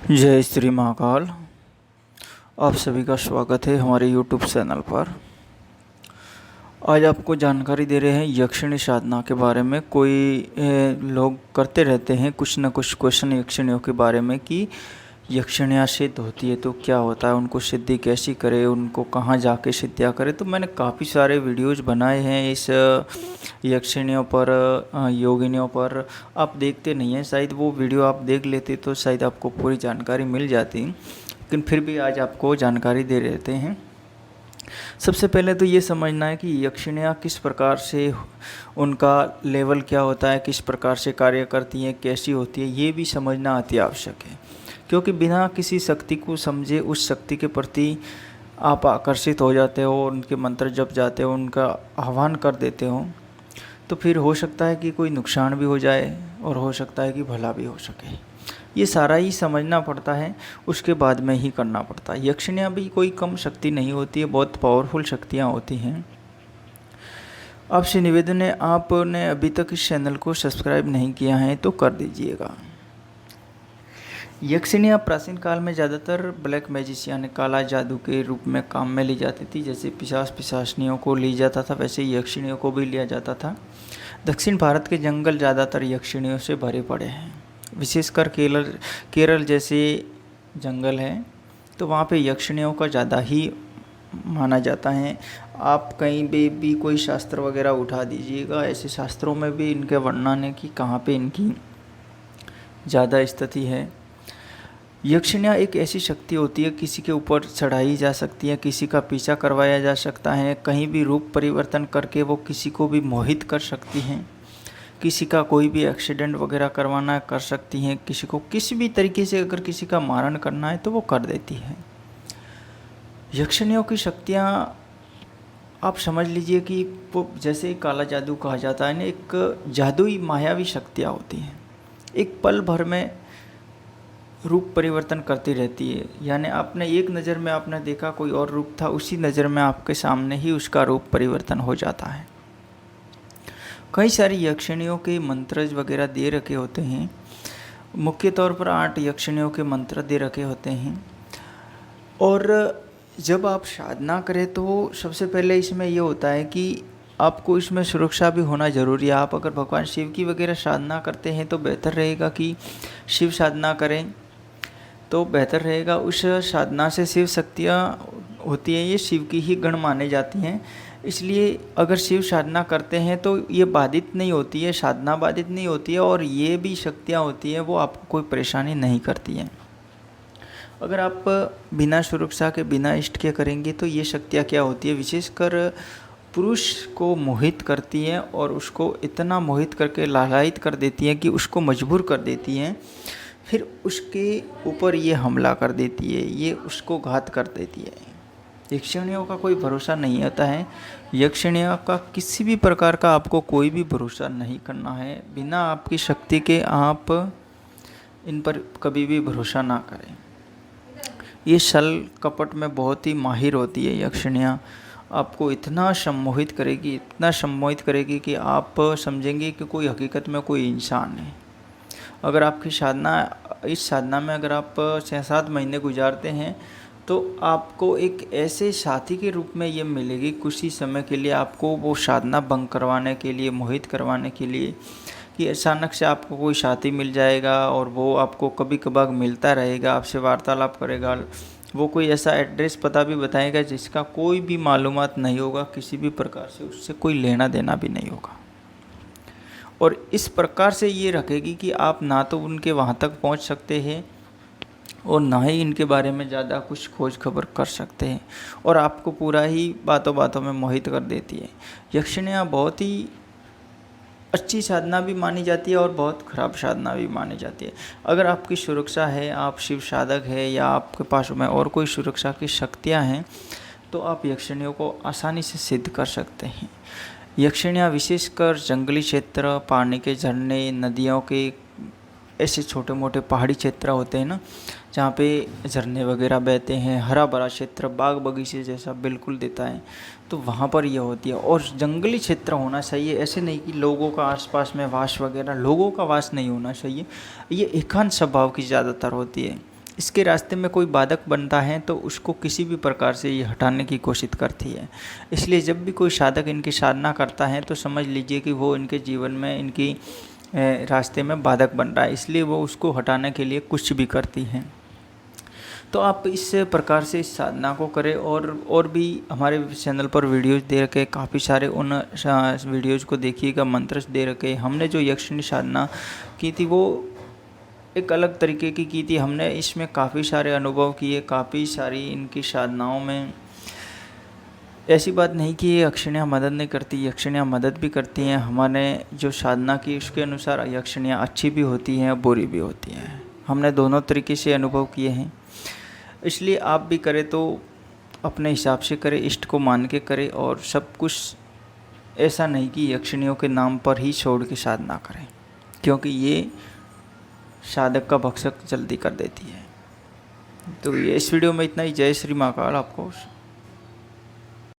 जय श्री महाकाल। आप सभी का स्वागत है हमारे यूट्यूब चैनल पर। आज आपको जानकारी दे रहे हैं यक्षिणी साधना के बारे में। लोग करते रहते हैं कुछ न कुछ क्वेश्चन यक्षिणियों के बारे में कि यक्षिणियाँ सिद्ध होती है तो क्या होता है, उनको सिद्धि कैसी करे, उनको कहाँ जाके सिद्धियाँ करे। तो मैंने काफ़ी सारे वीडियोज़ बनाए हैं इस यक्षिणियों पर, योगिनियों पर। आप देखते नहीं हैं, शायद वो वीडियो आप देख लेते तो शायद आपको पूरी जानकारी मिल जाती, लेकिन फिर भी आज आपको जानकारी दे देते हैं। सबसे पहले तो ये समझना है कि यक्षिणियाँ किस प्रकार से, उनका लेवल क्या होता है, किस प्रकार से कार्य करती हैं, कैसी होती है, ये भी समझना अति आवश्यक है। क्योंकि बिना किसी शक्ति को समझे उस शक्ति के प्रति आप आकर्षित हो जाते हो, उनके मंत्र जप जाते हो, उनका आह्वान कर देते हो, तो फिर हो सकता है कि कोई नुकसान भी हो जाए और हो सकता है कि भला भी हो सके। ये सारा ही समझना पड़ता है, उसके बाद में ही करना पड़ता है। यक्षिणियाँ भी कोई कम शक्ति नहीं होती है, बहुत पावरफुल शक्तियाँ होती हैं। आपसे निवेदन है, आपने अभी तक इस चैनल को सब्सक्राइब नहीं किया है तो कर दीजिएगा। यक्षिणियाँ प्राचीन काल में ज़्यादातर ब्लैक मैजिशियन, काला जादू के रूप में काम में ली जाती थी। जैसे पिशाच पिशाचनियों को ली जाता था, वैसे यक्षिणियों को भी लिया जाता था। दक्षिण भारत के जंगल ज़्यादातर यक्षिणियों से भरे पड़े हैं, विशेषकर केरल जैसे जंगल हैं तो वहाँ पे यक्षिणियों का ज़्यादा ही माना जाता है। आप कहीं भी कोई शास्त्र वगैरह उठा दीजिएगा, ऐसे शास्त्रों में भी इनके वर्णन है कि कहाँ पे इनकी ज़्यादा स्थिति है। यक्षिणियाँ एक ऐसी शक्ति होती है, किसी के ऊपर चढ़ाई जा सकती है, किसी का पीछा करवाया जा सकता है, कहीं भी रूप परिवर्तन करके वो किसी को भी मोहित कर सकती हैं, किसी का कोई भी एक्सीडेंट वगैरह करवाना कर सकती हैं, किसी को किसी भी तरीके से अगर किसी का मारण करना है तो वो कर देती है। यक्षिणियों की शक्तियाँ आप समझ लीजिए कि वो जैसे काला जादू कहा जाता है ना, एक जादुई मायावी शक्तियाँ होती हैं, एक पल भर में रूप परिवर्तन करती रहती है। यानी आपने एक नज़र में आपने देखा कोई और रूप था, उसी नज़र में आपके सामने ही उसका रूप परिवर्तन हो जाता है। कई सारी यक्षिणियों के मंत्र वगैरह दे रखे होते हैं, मुख्य तौर पर 8 यक्षिणियों के मंत्र दे रखे होते हैं। और जब आप साधना करें तो सबसे पहले इसमें ये होता है कि आपको इसमें सुरक्षा भी होना ज़रूरी है। आप अगर भगवान शिव की वगैरह साधना करते हैं तो बेहतर रहेगा कि शिव साधना करें तो बेहतर रहेगा। उस साधना से शिव शक्तियाँ होती हैं, ये शिव की ही गण माने जाती हैं। इसलिए अगर शिव साधना करते हैं तो ये बाधित नहीं होती है, साधना बाधित नहीं होती है, और ये भी शक्तियाँ होती हैं वो आपको कोई परेशानी नहीं करती हैं। अगर आप बिना सुरक्षा के, बिना इष्ट के करेंगे तो ये शक्तियाँ क्या होती है, विशेषकर पुरुष को मोहित करती हैं और उसको इतना मोहित करके लालायित कर देती हैं कि उसको मजबूर कर देती हैं, फिर उसके ऊपर ये हमला कर देती है, ये उसको घात कर देती है। यक्षिणियों का कोई भरोसा नहीं होता है। यक्षिणियों का किसी भी प्रकार का आपको कोई भी भरोसा नहीं करना है। बिना आपकी शक्ति के आप इन पर कभी भी भरोसा ना करें। ये छल कपट में बहुत ही माहिर होती है यक्षिणियाँ। आपको इतना सम्मोहित करेगी, इतना सम्मोहित करेगी कि आप समझेंगे कि कोई हकीकत में कोई इंसान है। अगर आपकी इस साधना में अगर आप 6-7 महीने गुजारते हैं तो आपको एक ऐसे साथी के रूप में ये मिलेगी कुछ ही समय के लिए, आपको वो साधना भंग करवाने के लिए, मोहित करवाने के लिए, कि अचानक से आपको कोई साथी मिल जाएगा और वो आपको कभी कभार मिलता रहेगा, आपसे वार्तालाप करेगा। वो कोई ऐसा एड्रेस पता भी बताएगा जिसका कोई भी मालूमात नहीं होगा, किसी भी प्रकार से उससे कोई लेना देना भी नहीं होगा। और इस प्रकार से ये रखेगी कि आप ना तो उनके वहाँ तक पहुँच सकते हैं और ना ही इनके बारे में ज़्यादा कुछ खोज खबर कर सकते हैं, और आपको पूरा ही बातों बातों में मोहित कर देती है। यक्षिणियाँ बहुत ही अच्छी साधना भी मानी जाती है और बहुत ख़राब साधना भी मानी जाती है। अगर आपकी सुरक्षा है, आप शिव साधक है, या आपके पास में और कोई सुरक्षा की शक्तियाँ हैं तो आप यक्षिणियों को आसानी से सिद्ध कर सकते हैं। यक्षिणियाँ विशेषकर जंगली क्षेत्र, पानी के झरने, नदियों के ऐसे छोटे मोटे पहाड़ी क्षेत्र होते हैं ना, जहाँ पे झरने वगैरह बहते हैं, हरा भरा क्षेत्र, बाग बगीचे जैसा बिल्कुल देता है, तो वहाँ पर यह होती है। और जंगली क्षेत्र होना चाहिए, ऐसे नहीं कि लोगों का आसपास में वास वगैरह, लोगों का वास नहीं होना चाहिए। ये एकांत स्वभाव की ज़्यादातर होती है। इसके रास्ते में कोई बाधक बनता है तो उसको किसी भी प्रकार से ये हटाने की कोशिश करती है। इसलिए जब भी कोई साधक इनकी साधना करता है तो समझ लीजिए कि वो इनके जीवन में, इनकी रास्ते में बाधक बन रहा है, इसलिए वो उसको हटाने के लिए कुछ भी करती हैं। तो आप इस प्रकार से इस साधना को करें। और भी हमारे चैनल पर वीडियोज़ दे रखे, काफ़ी सारे उन वीडियोज़ को देखिएगा, मंत्र दे रखे। हमने जो यक्षिणी साधना की थी वो एक अलग तरीके की थी। हमने इसमें काफ़ी सारे अनुभव किए, काफ़ी सारी इनकी साधनाओं में ऐसी बात नहीं कि ये यक्षिणियाँ मदद नहीं करती, यक्षिणियाँ मदद भी करती हैं। हमने जो साधना की उसके अनुसार यक्षिणियाँ अच्छी भी होती हैं, बुरी भी होती हैं। हमने दोनों तरीके से अनुभव किए हैं। इसलिए आप भी करें तो अपने हिसाब से करें, इष्ट को मान के करें, और सब कुछ ऐसा नहीं कि यक्षिणियों के नाम पर ही छोड़ के साधना करें, क्योंकि ये साधक का भक्षक जल्दी कर देती है। तो ये इस वीडियो में इतना ही। जय श्री महाकाल। आपको